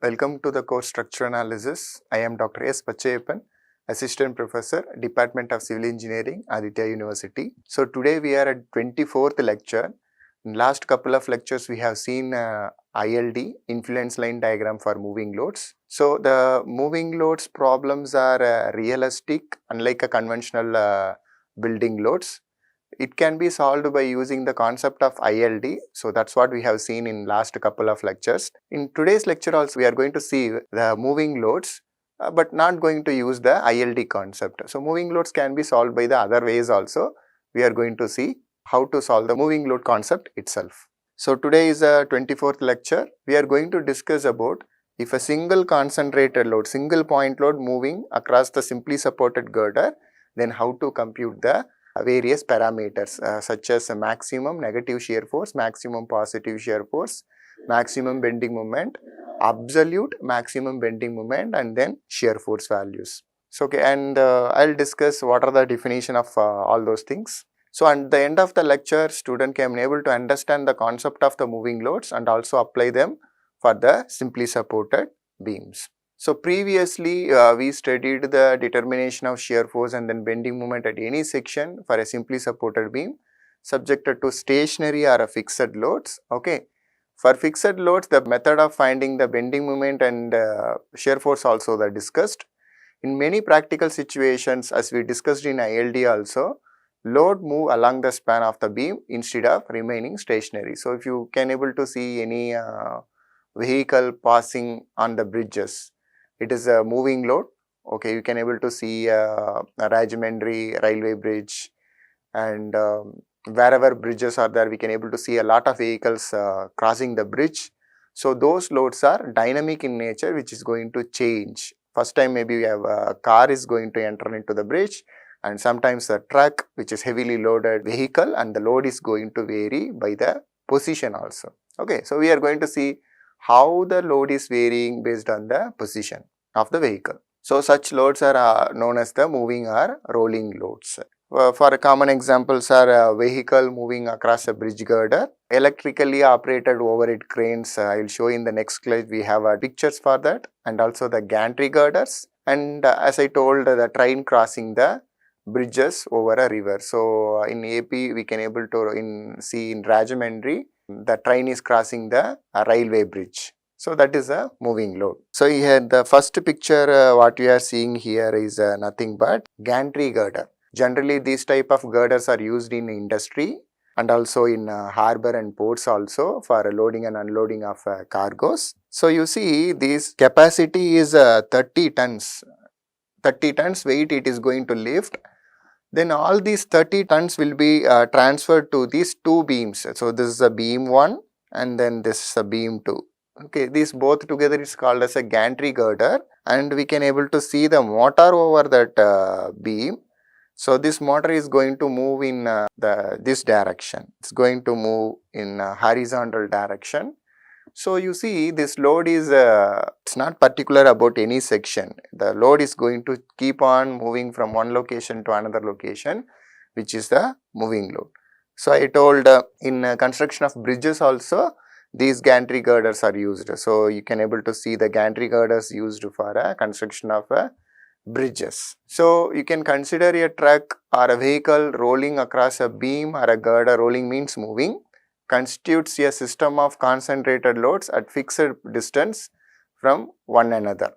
Welcome to the course Structure Analysis. I am Dr.S.Pachaiappan, Assistant Professor, Department of Civil Engineering, Aditya University. So today we are at 24th lecture. In last couple of lectures we have seen ILD, influence line diagram for moving loads. So the moving loads problems are realistic, unlike a conventional building loads. It can be solved by using the concept of ILD. So that's what we have seen in last couple of lectures. In today's lecture also we are going to see the moving loads, but not going to use the ILD concept. So moving loads can be solved by the other ways also. We are going to see how to solve the moving load concept itself. So today is a 24th lecture. We are going to discuss about if a single concentrated load, single point load moving across the simply supported girder, then how to compute the various parameters such as maximum negative shear force, maximum positive shear force, maximum bending moment, absolute maximum bending moment, and then shear force values. So okay, and I'll discuss what are the definition of all those things. So at the end of the lecture, student can be able to understand the concept of the moving loads and also apply them for the simply supported beams. So previously we studied the determination of shear force and then bending moment at any section for a simply supported beam subjected to stationary or a fixed loads. Okay. For fixed loads, the method of finding the bending moment and shear force also that discussed. In many practical situations, as we discussed in ILD also, load move along the span of the beam instead of remaining stationary. So if you can able to see any vehicle passing on the bridges, it is a moving load. Okay, you can able to see a Rajahmundry railway bridge, and wherever bridges are there, we can able to see a lot of vehicles crossing the bridge. So those loads are dynamic in nature, which is going to change. First time maybe we have a car is going to enter into the bridge, and sometimes a truck which is heavily loaded vehicle, and the load is going to vary by the position also. Okay, so we are going to see how the load is varying based on the position of the vehicle. So such loads are known as the moving or rolling loads. For common examples are a vehicle moving across a bridge girder, electrically operated overhead cranes. I will show in the next slide, we have pictures for that, and also the gantry girders, and as I told, the train crossing the bridges over a river. So in AP we can able to see in Rajahmundry, the train is crossing the railway bridge. So that is a moving load. So here the first picture what we are seeing here is nothing but gantry girder. Generally these type of girders are used in industry and also in harbour and ports also for loading and unloading of cargoes. So you see this capacity is 30 tons. 30 tons weight it is going to lift. Then all these 30 tons will be transferred to these two beams. So this is a beam 1 and then this is a beam 2. Okay, these both together is called as a gantry girder, and we can able to see the motor over that beam. So this motor is going to move in this direction. It's going to move in horizontal direction. So you see this load is, it's not particular about any section. The load is going to keep on moving from one location to another location, which is the moving load. So I told in construction of bridges also, these gantry girders are used. So you can able to see the gantry girders used for construction of bridges. So you can consider a truck or a vehicle rolling across a beam or a girder. Rolling means moving, constitutes a system of concentrated loads at fixed distance from one another.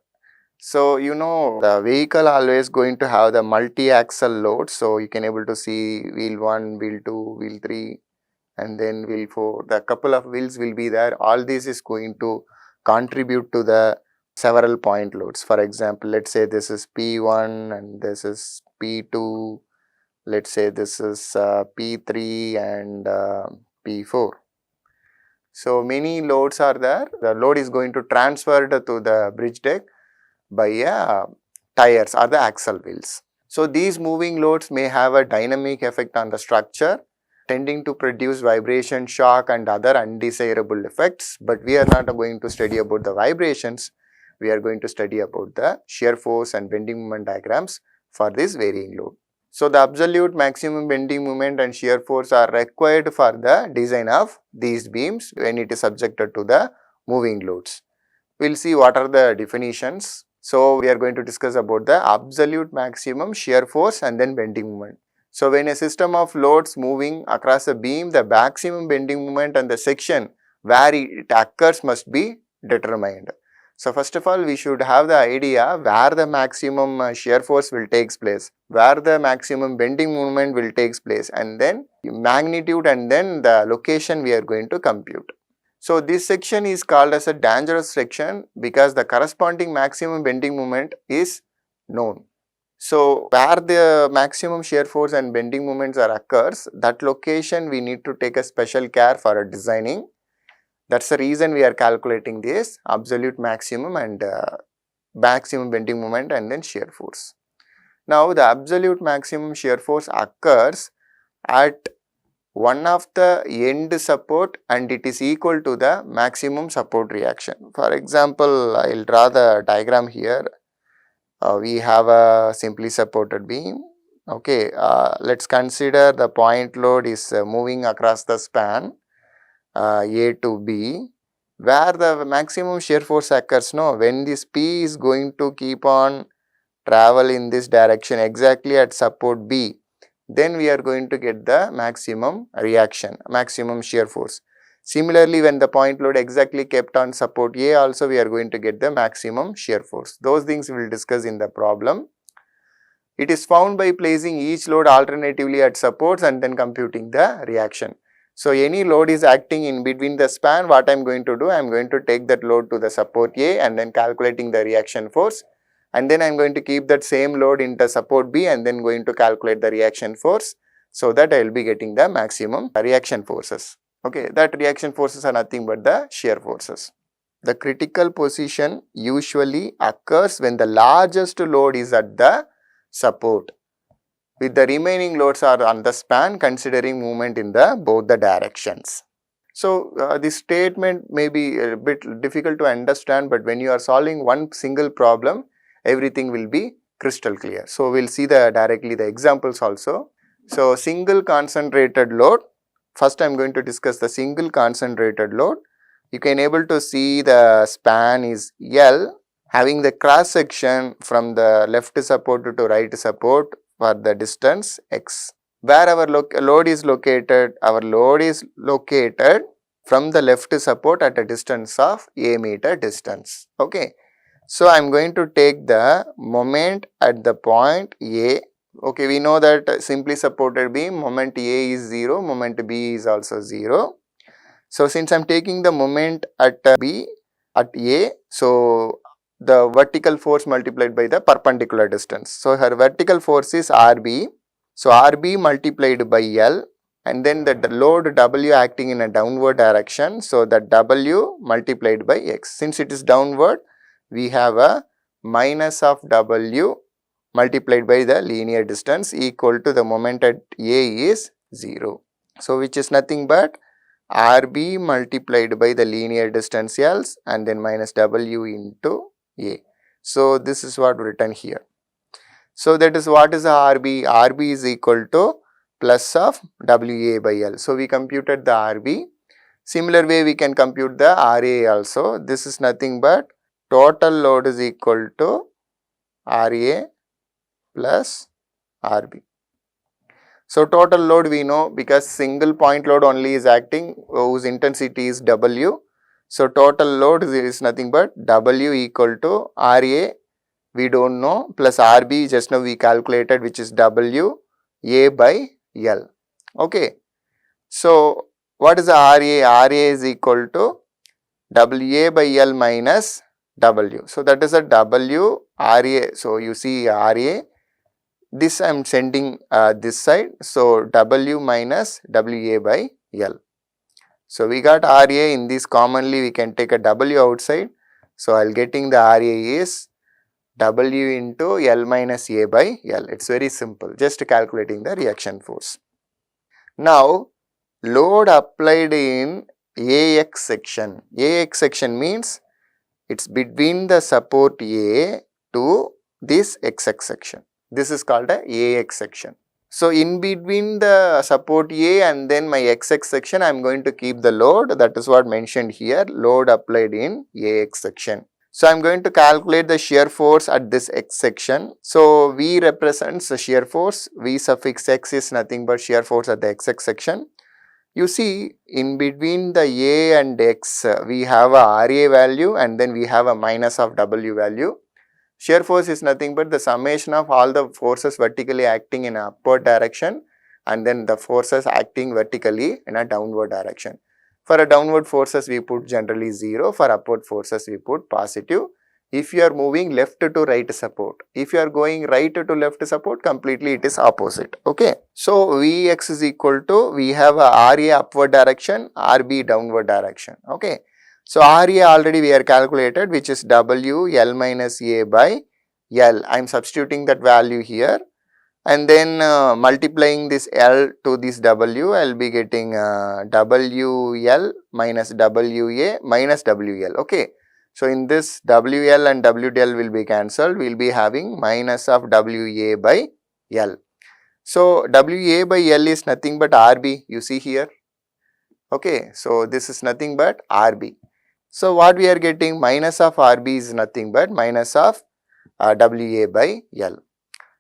So you know the vehicle always going to have the multi-axle load. So you can able to see wheel 1, wheel 2, wheel 3 and then wheel 4. The couple of wheels will be there. All this is going to contribute to the several point loads. For example, let's say this is P1 and this is P2. Let's say this is P3 and P4. So many loads are there. The load is going to transfer to the bridge deck by tires or the axle wheels. So these moving loads may have a dynamic effect on the structure, tending to produce vibration, shock and other undesirable effects. But we are not going to study about the vibrations. We are going to study about the shear force and bending moment diagrams for this varying load. So the absolute maximum bending moment and shear force are required for the design of these beams when it is subjected to the moving loads. we'll see what are the definitions. So we are going to discuss about the absolute maximum shear force and then bending moment. So when a system of loads moving across a beam, the maximum bending moment and the section where it occurs must be determined. So first of all, we should have the idea where the maximum shear force will take place, where the maximum bending moment will take place, and then magnitude and then the location we are going to compute. So this section is called as a dangerous section because the corresponding maximum bending moment is known. So where the maximum shear force and bending moments are occurs, that location we need to take a special care for designing. That's the reason we are calculating this absolute maximum and maximum bending moment and then shear force. Now the absolute maximum shear force occurs at one of the end support and it is equal to the maximum support reaction. For example, I will draw the diagram here. We have a simply supported beam. Okay, let's consider the point load is moving across the span A to B, where the maximum shear force occurs. No, when this P is going to keep on travel in this direction exactly at support B, then we are going to get the maximum reaction, maximum shear force. Similarly, when the point load exactly kept on support A also, we are going to get the maximum shear force. Those things we will discuss in the problem. It is found by placing each load alternatively at supports and then computing the reaction. So any load is acting in between the span, what I am going to do? I am going to take that load to the support A and then calculating the reaction force. And then I am going to keep that same load into support B and then going to calculate the reaction force, so that I will be getting the maximum reaction forces. Okay, that reaction forces are nothing but the shear forces. The critical position usually occurs when the largest load is at the support, with the remaining loads are on the span considering movement in the both the directions. So this statement may be a bit difficult to understand, but when you are solving one single problem, everything will be crystal clear. So we will see directly the examples also. So single concentrated load. First I am going to discuss the single concentrated load. You can able to see the span is L, having the cross section from the left support to right support for the distance x. Where our load is located, from the left support at a distance of a meter distance. Okay. So I am going to take the moment at the point A. Okay, we know that simply supported beam, moment A is 0, moment B is also 0. So since I am taking the moment at B, at A, so the vertical force multiplied by the perpendicular distance. So her vertical force is RB. So RB multiplied by L, and then the load W acting in a downward direction. So the W multiplied by X. Since it is downward, we have a minus of W multiplied by the linear distance equal to the moment at A is 0. So which is nothing but RB multiplied by the linear distance L and then minus W into A. So this is what written here. So that is what is the RB? RB is equal to plus of WA by L. So we computed the RB. Similar way we can compute the RA also. This is nothing but total load is equal to RA plus RB. So total load we know because single point load only is acting whose intensity is W. So total load is nothing but W equal to RA, we don't know, plus RB just now we calculated, which is W A by L. Okay. So what is the RA? RA is equal to WA by L minus W. So that is a W RA. So you see RA. This I am sending this side. So W minus WA by L. So we got RA. In this commonly we can take a W outside. So I will getting the RA is W into L minus A by L. It's very simple, just calculating the reaction force. Now load applied in AX section. AX section means it's between the support A to this XX section. This is called a AX section. So in between the support A and then my XX section, I am going to keep the load. That is what mentioned here, load applied in AX section. So I am going to calculate the shear force at this X section. So V represents the shear force. V suffix X is nothing but shear force at the XX section. You see, in between the A and X, we have a RA value and then we have a minus of W value. Shear force is nothing but the summation of all the forces vertically acting in an upward direction and then the forces acting vertically in a downward direction. For a downward forces we put generally 0, for upward forces we put positive. If you are moving left to right support, if you are going right to left support, completely it is opposite. Okay. So Vx is equal to, we have a RA upward direction, RB downward direction. Okay. So RA already we are calculated, which is W L minus A by L. I am substituting that value here and then multiplying this L to this W, I will be getting WL minus WA minus WL. Okay. So in this WL and WL will be cancelled, we will be having minus of WA by L. So WA by L is nothing but RB, you see here. Okay. So this is nothing but RB. So what we are getting, minus of RB is nothing but minus of WA by L.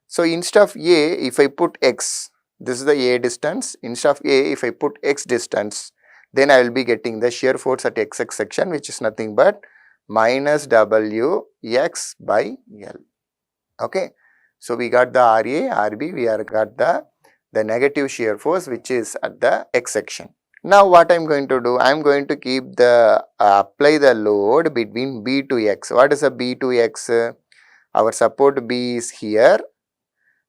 So instead of A, if I put X, this is the A distance, instead of A, if I put X distance, then I will be getting the shear force at XX section, which is nothing but minus WX by L. Okay. So we got the RA, RB, we are got the negative shear force which is at the X section. Now what I am going to do, I am going to keep the, apply the load between B to X. What is a B to X? Our support B is here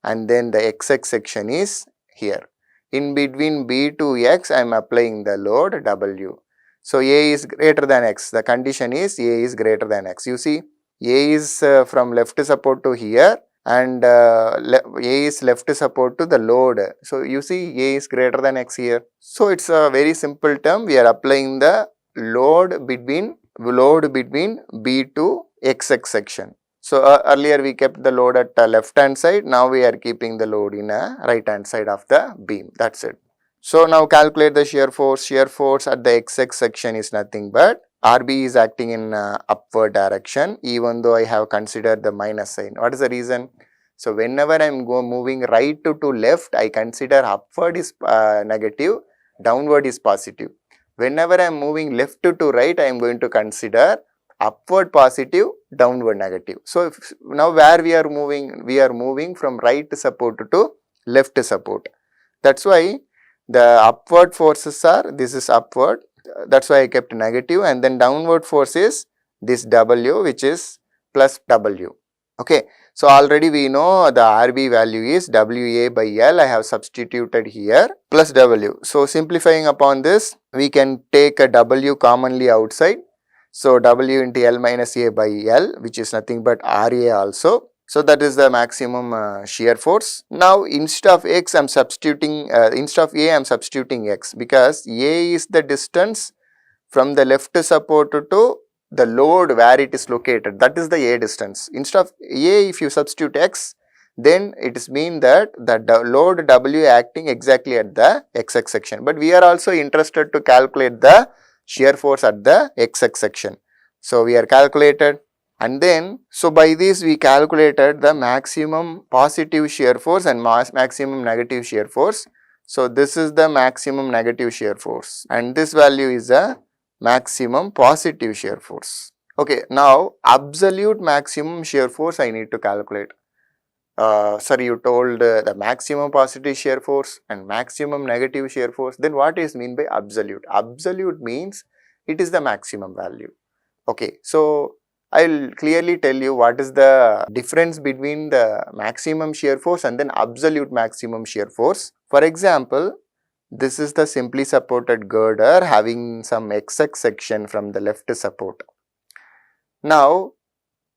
and then the XX section is here. In between B to X, I am applying the load W. So A is greater than X. The condition is A is greater than X. You see, A is from left support to here and A is left support to the load. So you see A is greater than X here. So it's a very simple term. We are applying the load between B to XX section. So earlier we kept the load at the left hand side, now we are keeping the load in a right hand side of the beam, that's it. So now calculate the shear force at the XX section is nothing but RB is acting in upward direction even though I have considered the minus sign. What is the reason? So whenever I am moving right to left, I consider upward is negative, downward is positive. Whenever I am moving left to right, I am going to consider upward positive, downward negative. So now where we are moving from right support to left support. That's why the upward forces are, this is upward, that's why I kept negative, and then downward force is this W which is plus W. Okay. So already we know the RB value is WA by L, I have substituted here plus W. So simplifying upon this, we can take a W commonly outside. So W into L minus A by L, which is nothing but RA also. So that is the maximum shear force. Now instead of X, I am substituting, instead of A, I am substituting X because A is the distance from the left support to the load where it is located. That is the A distance. Instead of A, if you substitute X, then it is mean that the load W acting exactly at the XX section. But we are also interested to calculate the shear force at the XX section. So we are calculated and then, so by this we calculated the maximum positive shear force and maximum negative shear force. So this is the maximum negative shear force and this value is the maximum positive shear force. Okay, now absolute maximum shear force I need to calculate. Sir, you told the maximum positive shear force and maximum negative shear force. Then what is mean by absolute? Absolute means it is the maximum value. Okay, so I will clearly tell you what is the difference between the maximum shear force and then absolute maximum shear force. For example, this is the simply supported girder having some XX section from the left support. Now,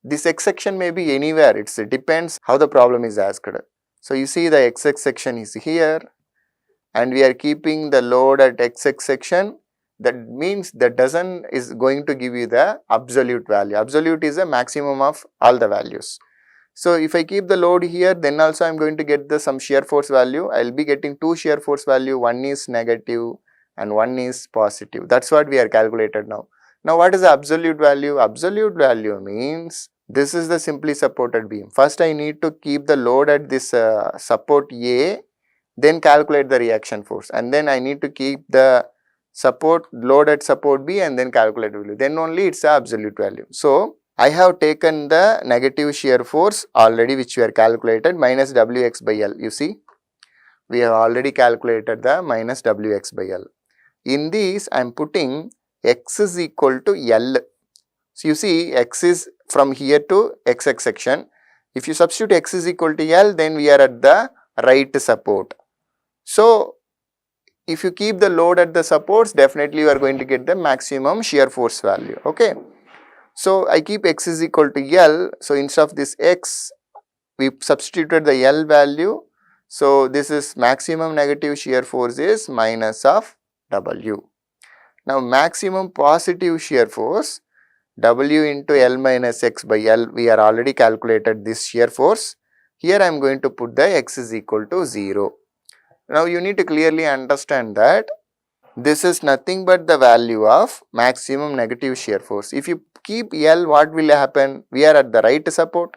this X section may be anywhere, it depends how the problem is asked. So you see the XX section is here and we are keeping the load at XX section. That means that doesn't is going to give you the absolute value. Absolute is the maximum of all the values. So if I keep the load here, then also I am going to get some shear force value. I will be getting two shear force value, one is negative and one is positive. That's what we are calculated now. Now what is the absolute value? Absolute value means this is the simply supported beam. First I need to keep the load at this support A, then calculate the reaction force, and then I need to keep the support load at support B and then calculate value. Then only it's the absolute value. So I have taken the negative shear force already, which we are calculated, minus Wx by L. You see, we have already calculated the minus Wx by L. In this, I am putting x is equal to L. So you see, x is from here to xx section. If you substitute x is equal to L, then we are at the right support. So if you keep the load at the supports, definitely you are going to get the maximum shear force value. Okay. So I keep x is equal to L. So instead of this x, we substituted the L value. So this is maximum negative shear force is minus of W. Now maximum positive shear force, W into L minus x by L, we are already calculated this shear force. Here I am going to put the x is equal to 0. Now you need to clearly understand that this is nothing but the value of maximum negative shear force. If you keep L, what will happen? We are at the right support.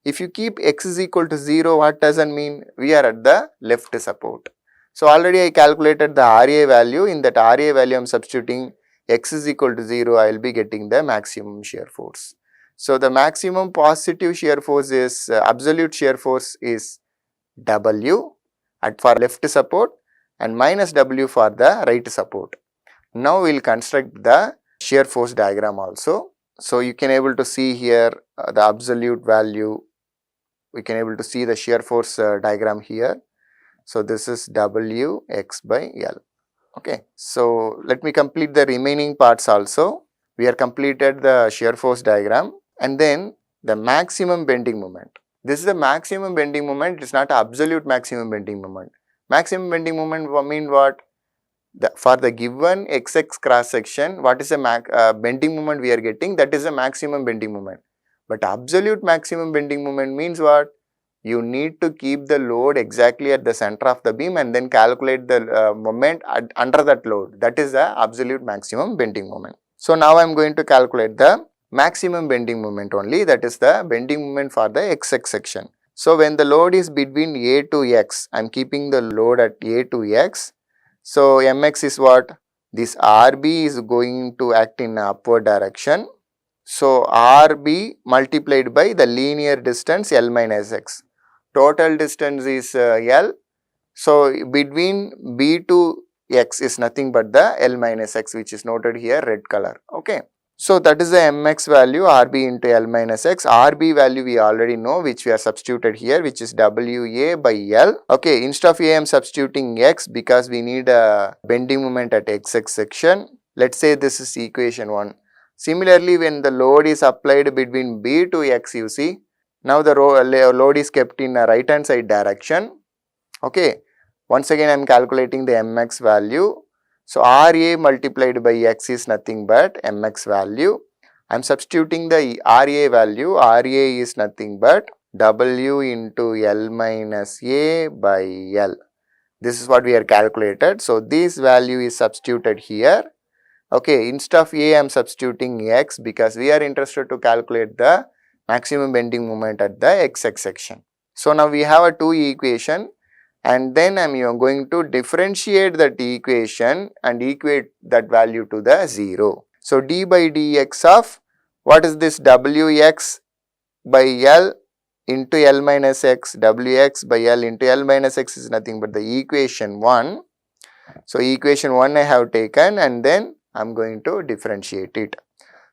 If you keep x is equal to 0, what does that mean? We are at the left support. So already I calculated the RA value. In that RA value I am substituting x is equal to 0, I will be getting the maximum shear force. So the maximum positive shear force is, absolute shear force is W at for left support and minus W for the right support. Now we will construct the shear force diagram also. So you can able to see here the absolute value. We can able to see the shear force diagram here. So this is W x by L. Okay. So let me complete the remaining parts also. We are completed the shear force diagram and then the maximum bending moment. This is the maximum bending moment. It is not absolute maximum bending moment. Maximum bending moment mean what? For the given XX cross section, what is the bending moment we are getting? That is the maximum bending moment. But absolute maximum bending moment means what? You need to keep the load exactly at the center of the beam and then calculate the moment under that load. That is the absolute maximum bending moment. So now I am going to calculate the maximum bending moment only, that is the bending moment for the XX section. So when the load is between A to X, I am keeping the load at A to X. So Mx is what? This RB is going to act in upward direction. So RB multiplied by the linear distance L minus X. Total distance is L. So between B to X is nothing but the L minus X, which is noted here red color. Okay. So that is the Mx value, RB into L minus X. RB value we already know, which we are substituted here, which is WA by L. Okay, instead of A I am substituting X because we need a bending moment at XX section. Let's say this is equation 1. Similarly, when the load is applied between B to X, you see, now the load is kept in a right hand side direction. Okay, once again I am calculating the Mx value. So RA multiplied by X is nothing but Mx value. I am substituting the RA value. RA is nothing but W into L minus A by L. This is what we are calculated. So this value is substituted here. Okay, instead of A I am substituting X because we are interested to calculate the maximum bending moment at the XX section. So now we have a two equation. And then I am going to differentiate that equation and equate that value to the 0. So d by dx of what is this Wx by L into L minus x, Wx by L into L minus x is nothing but the equation 1. So equation 1 I have taken and then I am going to differentiate it.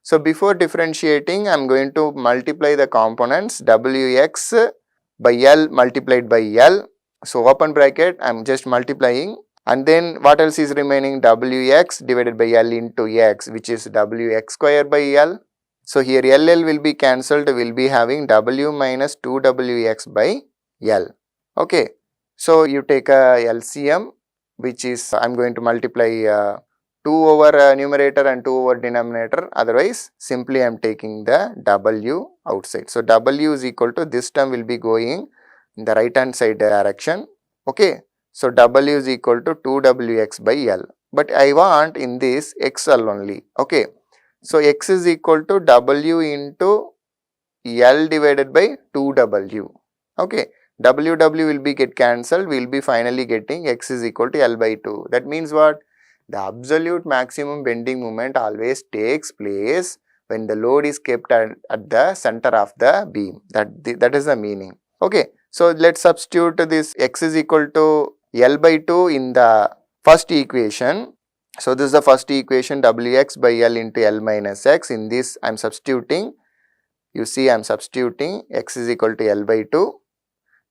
So before differentiating I am going to multiply the components Wx by L multiplied by L. So open bracket, I am just multiplying and then what else is remaining? Wx divided by L into x, which is Wx square by L. So here LL will be cancelled, we will be having W minus 2Wx by L. Okay. So you take a LCM, which is I am going to multiply 2 over numerator and 2 over denominator, otherwise simply I am taking the W outside. So W is equal to, this term will be going in the right hand side direction, okay. So W is equal to 2Wx by L, but I want in this XL only, okay. So X is equal to W into L divided by 2W, okay. W will be get cancelled, we will be finally getting X is equal to L by 2. That means what? The absolute maximum bending moment always takes place when the load is kept at the center of the beam. That is the meaning, okay. So let's substitute this X is equal to L by 2 in the first equation. So this is the first equation, Wx by L into L minus X. In this I am substituting, you see I am substituting X is equal to L by 2.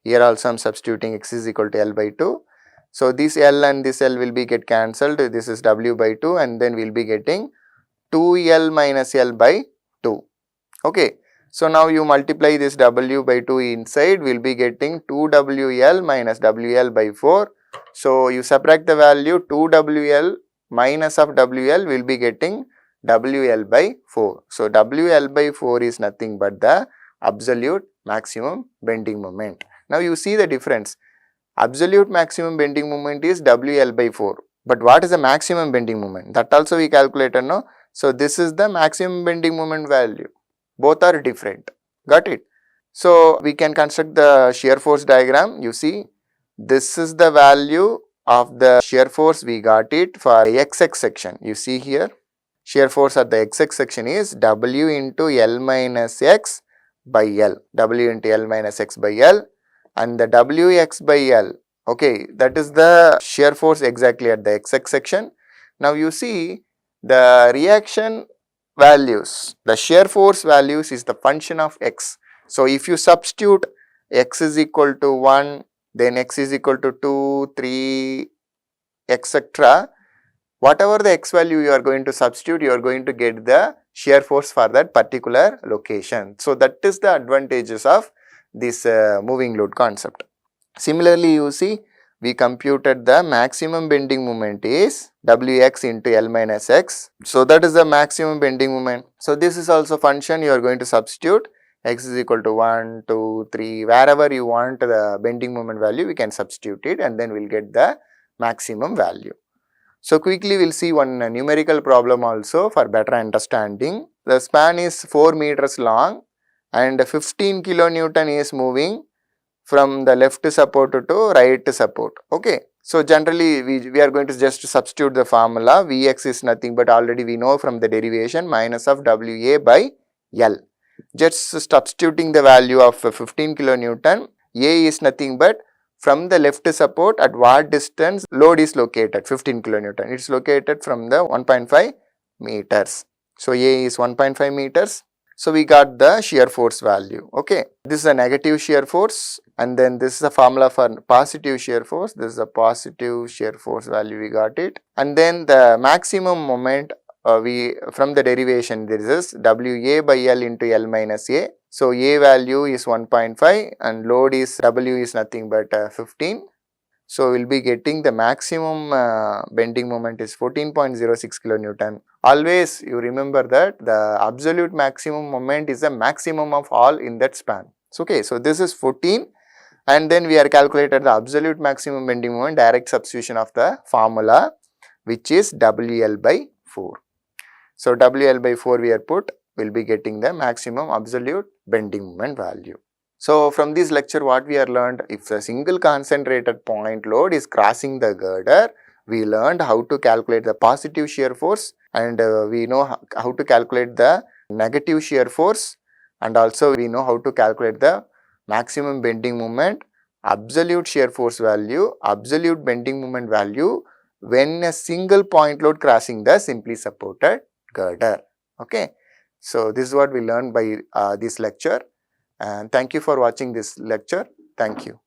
Here also I am substituting X is equal to L by 2. So this L and this L will be get cancelled. This is W by 2 and then we will be getting 2L minus L by 2. Okay. So now you multiply this W by 2 inside, we will be getting 2WL minus WL by 4. So you subtract the value, 2WL minus of WL will be getting WL by 4. So WL by 4 is nothing but the absolute maximum bending moment. Now you see the difference. Absolute maximum bending moment is WL by 4. But what is the maximum bending moment? That also we calculated, no? So this is the maximum bending moment value. Both are different. Got it? So we can construct the shear force diagram. You see, this is the value of the shear force, we got it for XX section. You see here, shear force at the XX section is W into L minus X by L. W into L minus X by L. And the Wx by L, okay, that is the shear force exactly at the XX section. Now you see the reaction values, the shear force values is the function of X. So if you substitute X is equal to 1, then X is equal to 2, 3, etc. Whatever the X value you are going to substitute, you are going to get the shear force for that particular location. So that is the advantages of this moving load concept. Similarly, you see we computed the maximum bending moment is Wx into L minus X. So that is the maximum bending moment. So this is also function you are going to substitute. X is equal to 1, 2, 3, wherever you want the bending moment value, we can substitute it and then we will get the maximum value. So quickly we will see one numerical problem also for better understanding. The span is 4 meters long and 15 kilonewton is moving from the left support to right support, okay. So generally we are going to just substitute the formula. Vx is nothing but already we know from the derivation, minus of Wa by L. Just substituting the value of 15 kilonewton, A is nothing but from the left support at what distance load is located, 15 kilonewton. It is located from the 1.5 meters. So A is 1.5 meters. So we got the shear force value, okay. This is a negative shear force and then this is a formula for positive shear force. This is a positive shear force value, we got it. And then the maximum moment we from the derivation, there is Wa by L into L minus A. So A value is 1.5 and load is W is nothing but 15. So we will be getting the maximum bending moment is 14.06 kilonewton. Always you remember that the absolute maximum moment is the maximum of all in that span. So, okay, so this is 14 and then we are calculated the absolute maximum bending moment, direct substitution of the formula which is WL by 4. So WL by 4 we are put, we will be getting the maximum absolute bending moment value. So from this lecture what we are learned, if a single concentrated point load is crossing the girder, we learned how to calculate the positive shear force and we know how to calculate the negative shear force and also we know how to calculate the maximum bending moment, absolute shear force value, absolute bending moment value when a single point load crossing the simply supported girder, okay. So this is what we learned by this lecture. And thank you for watching this lecture. Thank you.